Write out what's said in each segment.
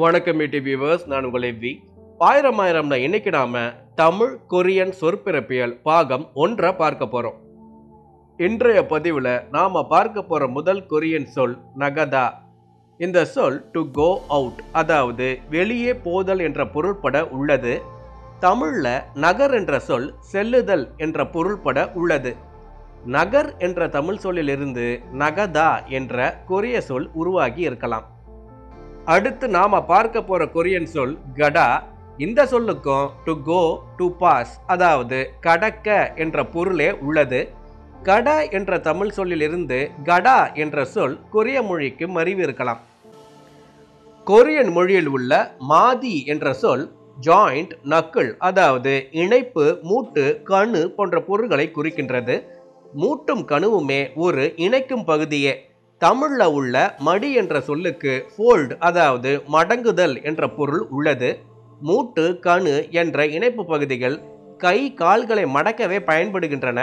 வணக்கம் வியூவர்ஸ், நான் உங்கள் எவ்வி. ஆயிரம்ல இன்னைக்கு நாம தமிழ் கொரியன் சொற்பிறப்பியல் பாகம் 1 பார்க்க போறோம். இன்றைய பதிவுல நாம பார்க்க போற முதல் கொரியன் சொல் நகதா. இந்த சொல் டு கோ அவுட், அதாவது வெளியே போதல் என்ற பொருள்பட உள்ளது. தமிழ்ல நகர் என்ற சொல் செல்லுதல் என்ற பொருள்பட உள்ளது. நகர் என்ற தமிழ் சொல்லிலிருந்து நகதா என்ற கொரிய சொல் உருவாகி இருக்கலாம். அடுத்து நாம பார்க்க போற கொரியன் சொல் கடா. இந்த சொல்லுக்கும் டு கோ, டு பாஸ், அதாவது கடக்க என்ற பொருளே உள்ளது. கடா என்ற தமிழ் சொல்லிலிருந்து கடா என்ற சொல் கொரிய மொழிக்கு மருவி இருக்கலாம். கொரியன் மொழியில் உள்ள மாதி என்ற சொல் ஜாயிண்ட், நக்கிள், அதாவது இணைப்பு, மூட்டு, கணு போன்ற பொருள்களை குறிக்கின்றது. மூட்டும் கணுவுமே ஒரு இணைக்கும் பகுதியே. தமிழ்ல உள்ள மடி என்ற சொல்லுக்கு ஃபோல்ட், அதாவது மடங்குதல் என்ற பொருள் உள்ளது. மூட்டு, கணு என்ற இணைப்பு பகுதிகள் கை கால்களை மடக்கவே பயன்படுகின்றன.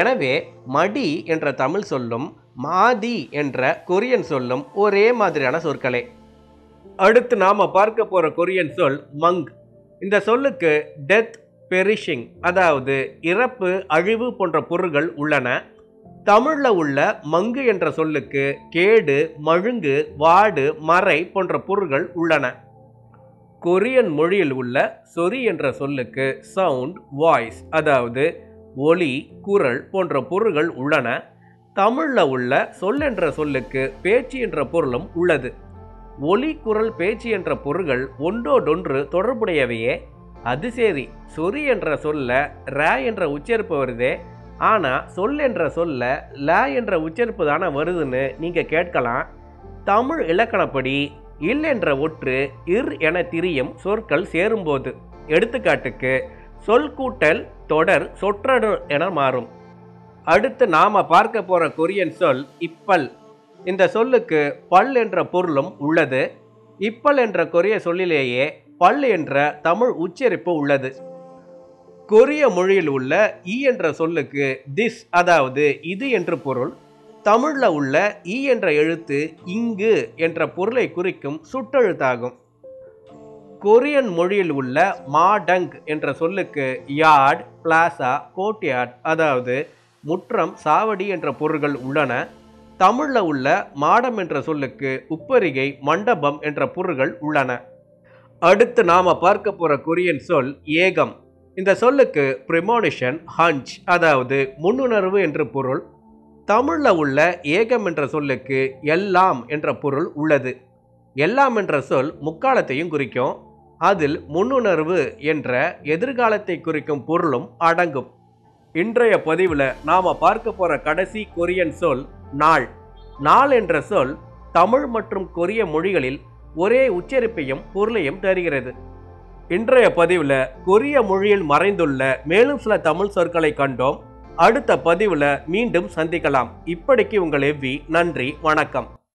எனவே மடி என்ற தமிழ் சொல்லும் மாதி என்ற கொரியன் சொல்லும் ஒரே மாதிரியான சொற்களே. அடுத்து நாம பார்க்க போற கொரியன் சொல் மங். இந்த சொல்லுக்கு டெத், பெரிஷிங், அதாவது இறப்பு, அழிவு போன்ற பொருள்கள் உள்ளன. தமிழ்ல உள்ள மங்கு என்ற சொல்லுக்கு கேடு, மழுங்கு, வாடு, மறை போன்ற பொருள்கள் உள்ளன. கொரியன் மொழியில் உள்ள சொரி என்ற சொல்லுக்கு சவுண்ட், வாய்ஸ், அதாவது ஒலி, குரல் போன்ற பொருள்கள் உள்ளன. தமிழ்ல உள்ள சொல் என்ற சொல்லுக்கு பேச்சு என்ற பொருளும் உள்ளது. ஒலி, குரல், பேச்சு என்ற பொருள்கள் ஒன்றோடொன்று தொடர்புடையவையே. அது சரி, சொரி என்ற சொல்ல ர என்ற உச்சரிப்பு வருதே, ஆனா சொல் என்ற சொல்ல ல என்ற உச்சரிப்பு தானே வருதுன்னு நீங்க கேட்கலாம். தமிழ் இலக்கணப்படி இல் என்ற ஒற்று இர் என திரியும் சொற்கள் சேரும்போது, எடுத்துக்காட்டுக்கு சொல் கூட்டல் தொடர் சொற்றொடர் என மாறும். அடுத்து நாம பார்க்க போற கொரியன் சொல் இப்பல். இந்த சொல்லுக்கு பல் என்ற பொருளும் உள்ளது. இப்பல் என்ற கொரிய சொல்லிலேயே பல் என்ற தமிழ் உச்சரிப்பு உள்ளது. கொரிய மொழியில் உள்ள ஈ என்ற சொல்லுக்கு திஸ், அதாவது இது என்று பொருள். தமிழ்ல உள்ள ஈ என்ற எழுத்து இங்கு என்ற பொருளை குறிக்கும் சுட்டெழுத்தாகும். கொரியன் மொழியில் உள்ள மாடங் என்ற சொல்லுக்கு யார்ட், பிளாசா, கோட்யார்ட், அதாவது முற்றம், சாவடி என்ற பொருள்கள் உள்ளன. தமிழ்ல உள்ள மாடம் என்ற சொல்லுக்கு உப்பரிகை, மண்டபம் என்ற பொருள்கள் உள்ளன. அடுத்து நாம பார்க்க போற கொரியன் சொல் ஏகம். இந்த சொல்லுக்கு ப்ரிமோனிஷன், ஹஞ்ச், அதாவது முன்னுணர்வு என்று பொருள். தமிழ்ல உள்ள ஏகம் என்ற சொல்லுக்கு எல்லாம் என்ற பொருள் உள்ளது. எல்லாம் என்ற சொல் முக்காலத்தையும் குறிக்கும். அதில் முன்னுணர்வு என்ற எதிர்காலத்தை குறிக்கும் பொருளும் அடங்கும். இன்றைய பதிவில் நாம பார்க்க போற கடைசி கொரியன் சொல் நாள். நாள் என்ற சொல் தமிழ் மற்றும் கொரிய மொழிகளில் ஒரே உச்சரிப்பையும் பொருளையும் தருகிறது. இன்றைய பதிவில் கொரிய மொழியில் மறைந்துள்ள மேலும் சில தமிழ் சொற்களை கண்டோம். அடுத்த பதிவில் மீண்டும் சந்திக்கலாம். இப்படிக்கு உங்கள் எவ்வி. நன்றி, வணக்கம்.